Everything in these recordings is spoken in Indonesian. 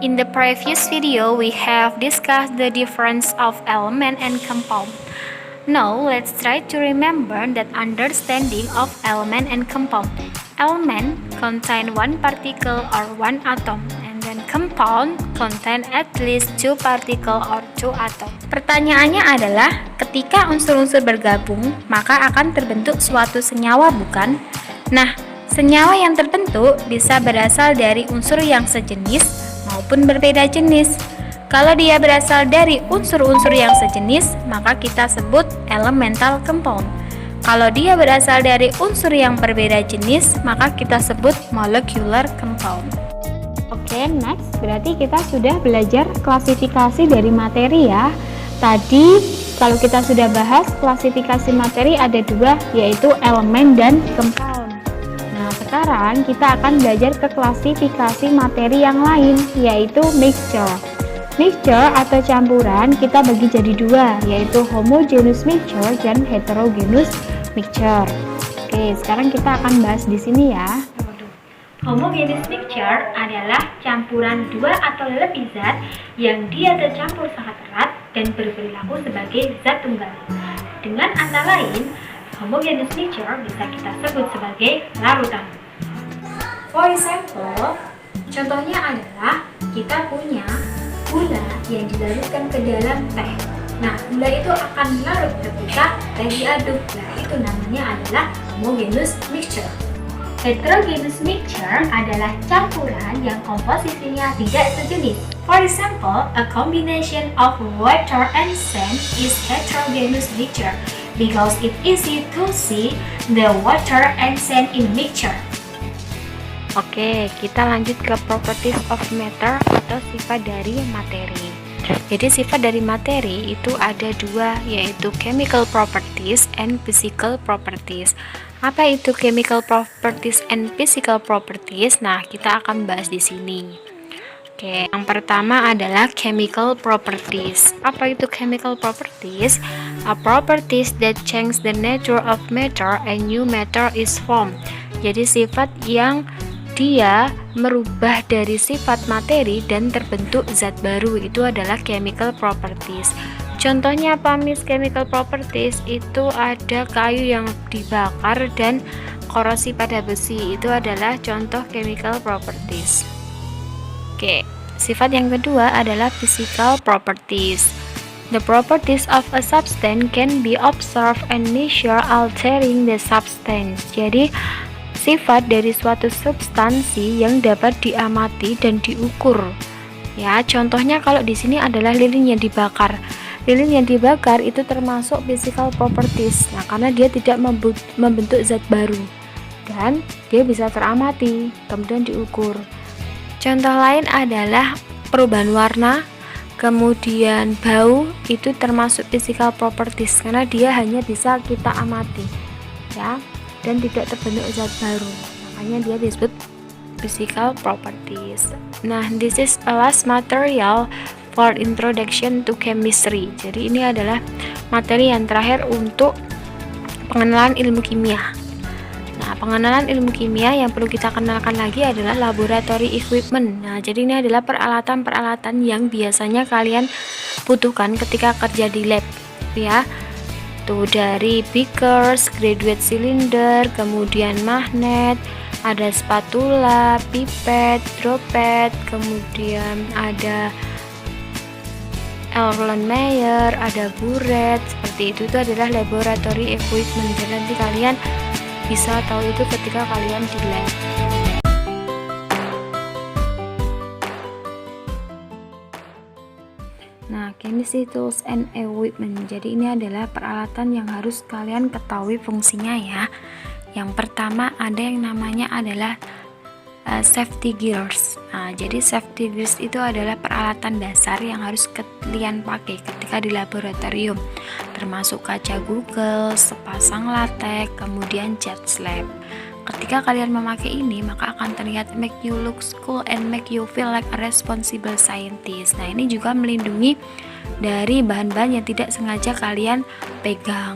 In the previous video, we have discussed the difference of element and compound. Now, let's try to remember that understanding of element and compound. Element contain one particle or one atom, and then compound contain at least two particle or two atom. Pertanyaannya adalah, ketika unsur-unsur bergabung, maka akan terbentuk suatu senyawa, bukan? Nah, senyawa yang terbentuk bisa berasal dari unsur yang sejenis maupun berbeda jenis. Kalau dia berasal dari unsur-unsur yang sejenis, maka kita sebut elemental compound. Kalau dia berasal dari unsur yang berbeda jenis, maka kita sebut molecular compound. Oke, next, berarti kita sudah belajar klasifikasi dari materi ya. Tadi kalau kita sudah bahas klasifikasi materi ada dua, yaitu elemen dan compound. Nah, sekarang kita akan belajar ke klasifikasi materi yang lain, yaitu mixture. Mixture atau campuran kita bagi jadi dua, yaitu homogeneous mixture dan heterogeneous mixture. Oke, sekarang kita akan bahas di sini ya. Homogeneous mixture adalah campuran dua atau lebih zat yang dia tercampur sangat erat dan berperilaku sebagai zat tunggal. Dengan antara lain, homogeneous mixture bisa kita sebut sebagai larutan. For example, contohnya adalah kita punya gula yang dilarutkan ke dalam teh. Nah, gula itu akan larut ketika teh diaduk. Nah, itu namanya adalah homogeneous mixture. Heterogeneous mixture adalah campuran yang komposisinya tidak sejenis. For example, a combination of water and sand is heterogeneous mixture because it's easy to see the water and sand in mixture. Oke, kita lanjut ke properties of matter atau sifat dari materi. Jadi sifat dari materi itu ada dua, yaitu chemical properties and physical properties. Apa itu chemical properties and physical properties? Nah, kita akan bahas di sini. Oke, yang pertama adalah chemical properties. Apa itu chemical properties? A properties that change the nature of matter and new matter is formed. Jadi sifat yang dia merubah dari sifat materi dan terbentuk zat baru, itu adalah chemical properties. Contohnya apa, Miss? Chemical properties itu ada kayu yang dibakar dan korosi pada besi, itu adalah contoh chemical properties. Oke, sifat yang kedua adalah physical properties. The properties of a substance can be observed and measured altering the substance. Jadi sifat dari suatu substansi yang dapat diamati dan diukur. Ya, contohnya kalau di sini adalah lilin yang dibakar. Lilin yang dibakar itu termasuk physical properties. Nah, karena dia tidak membentuk zat baru dan dia bisa teramati, kemudian diukur. Contoh lain adalah perubahan warna, kemudian bau, itu termasuk physical properties karena dia hanya bisa kita amati. Ya, dan tidak terbentuk zat baru, makanya dia disebut physical properties. Nah, this is a last material for introduction to chemistry. Jadi ini adalah materi yang terakhir untuk pengenalan ilmu kimia. Nah, pengenalan ilmu kimia yang perlu kita kenalkan lagi adalah laboratory equipment. Nah, jadi ini adalah peralatan-peralatan yang biasanya kalian butuhkan ketika kerja di lab, ya. Tuh, dari beakers, graduate cylinder, kemudian magnet, ada spatula, pipet, droplet, kemudian ada Erlenmeyer, ada buret, seperti itu adalah laboratory equipment. Jadi nanti kalian bisa tahu itu ketika kalian di lab. Nah, chemistry tools and equipment. Jadi ini adalah peralatan yang harus kalian ketahui fungsinya ya. Yang pertama ada yang namanya adalah safety gears. Nah, jadi safety gears itu adalah peralatan dasar yang harus kalian pakai ketika di laboratorium, termasuk kaca Google, sepasang latex, kemudian jet slab. Ketika kalian memakai ini, maka akan terlihat make you look cool and make you feel like a responsible scientist. Nah, ini juga melindungi dari bahan-bahan yang tidak sengaja kalian pegang.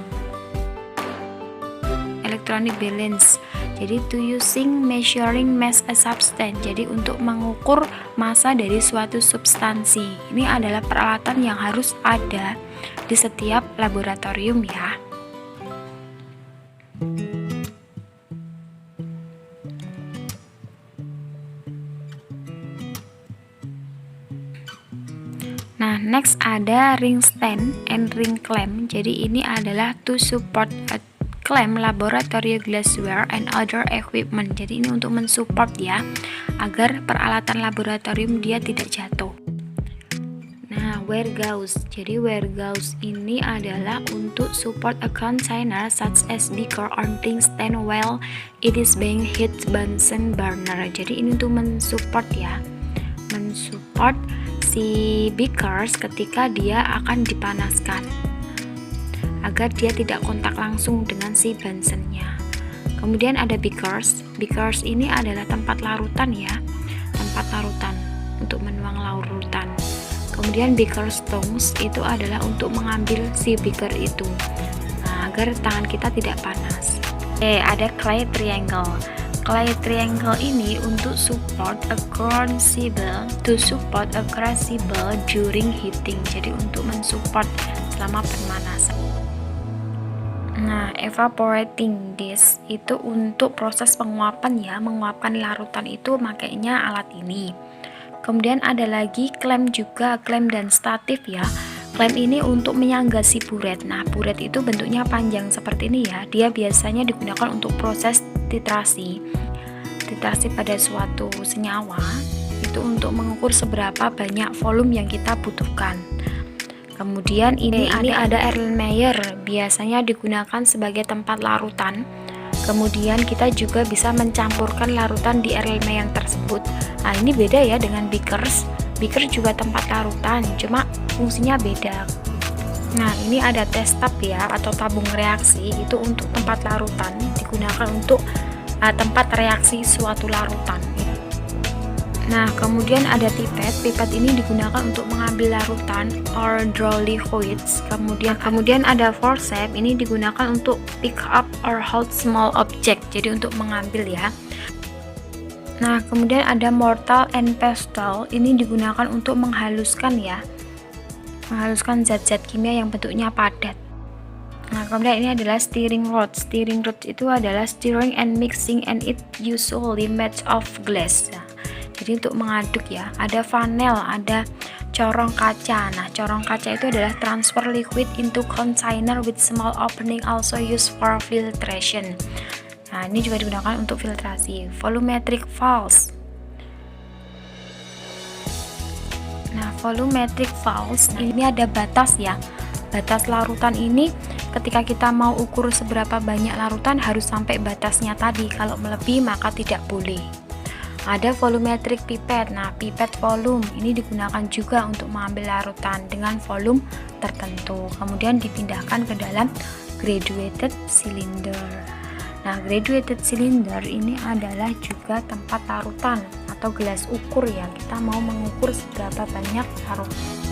Electronic balance. Jadi to using measuring mass a substance. Jadi untuk mengukur massa dari suatu substansi. Ini adalah peralatan yang harus ada di setiap laboratorium ya. Nah, next ada ring stand and ring clamp. Jadi ini adalah to support a clamp laboratory glassware and other equipment. Jadi ini untuk mensupport ya, agar peralatan laboratorium dia tidak jatuh. Nah, wear gauze. Jadi wear gauze ini adalah untuk support a container such as beaker or ring stand while it is being heat Bunsen burner. Jadi ini untuk mensupport ya, mensupport si beakers ketika dia akan dipanaskan agar dia tidak kontak langsung dengan si Bunsennya. Kemudian ada beakers. Beakers ini adalah tempat larutan ya, tempat larutan untuk menuang larutan. Kemudian beaker tongs itu adalah untuk mengambil si beaker itu, nah, agar tangan kita tidak panas. Ada clay triangle. Clay triangle ini untuk support a crucible, to support a crucible during heating. Jadi untuk mensupport selama pemanasan. Nah, evaporating dish itu untuk proses penguapan ya, menguapkan larutan itu makanya alat ini. Kemudian ada lagi clamp juga, clamp dan statif ya. Clamp ini untuk menyangga si buret. Nah, buret itu bentuknya panjang seperti ini ya. Dia biasanya digunakan untuk proses titrasi. Titrasi pada suatu senyawa itu untuk mengukur seberapa banyak volume yang kita butuhkan. Kemudian ini ada Erlenmeyer, biasanya digunakan sebagai tempat larutan. Kemudian kita juga bisa mencampurkan larutan di Erlenmeyer tersebut. Nah, ini beda ya dengan beakers. Beaker juga tempat larutan, cuma fungsinya beda. Nah, ini ada test tub ya, atau tabung reaksi. Itu untuk tempat larutan, digunakan untuk tempat reaksi suatu larutan. Nah, kemudian ada pipet. Pipet ini digunakan untuk mengambil larutan or draw liquids. Kemudian ada forceps. Ini digunakan untuk pick up or hold small object. Jadi untuk mengambil ya. Nah, kemudian ada mortar and pestle. Ini digunakan untuk menghaluskan ya, menghaluskan zat-zat kimia yang bentuknya padat. Nah, kemudian ini adalah stirring rod. Stirring rod itu adalah stirring and mixing and it usually made of glass. Nah, jadi untuk mengaduk ya. Ada funnel, ada corong kaca. Nah, corong kaca itu adalah transfer liquid into container with small opening, also used for filtration. Nah, ini juga digunakan untuk filtrasi. Volumetric valves. Nah, volumetric valves ini ada batas ya. Batas larutan ini ketika kita mau ukur seberapa banyak larutan harus sampai batasnya tadi. Kalau melebihi maka tidak boleh. Ada volumetric pipette. Nah, pipette volume ini digunakan juga untuk mengambil larutan dengan volume tertentu. Kemudian dipindahkan ke dalam graduated cylinder. Nah, graduated cylinder ini adalah juga tempat larutan atau gelas ukur ya. Kita mau mengukur seberapa banyak larutan.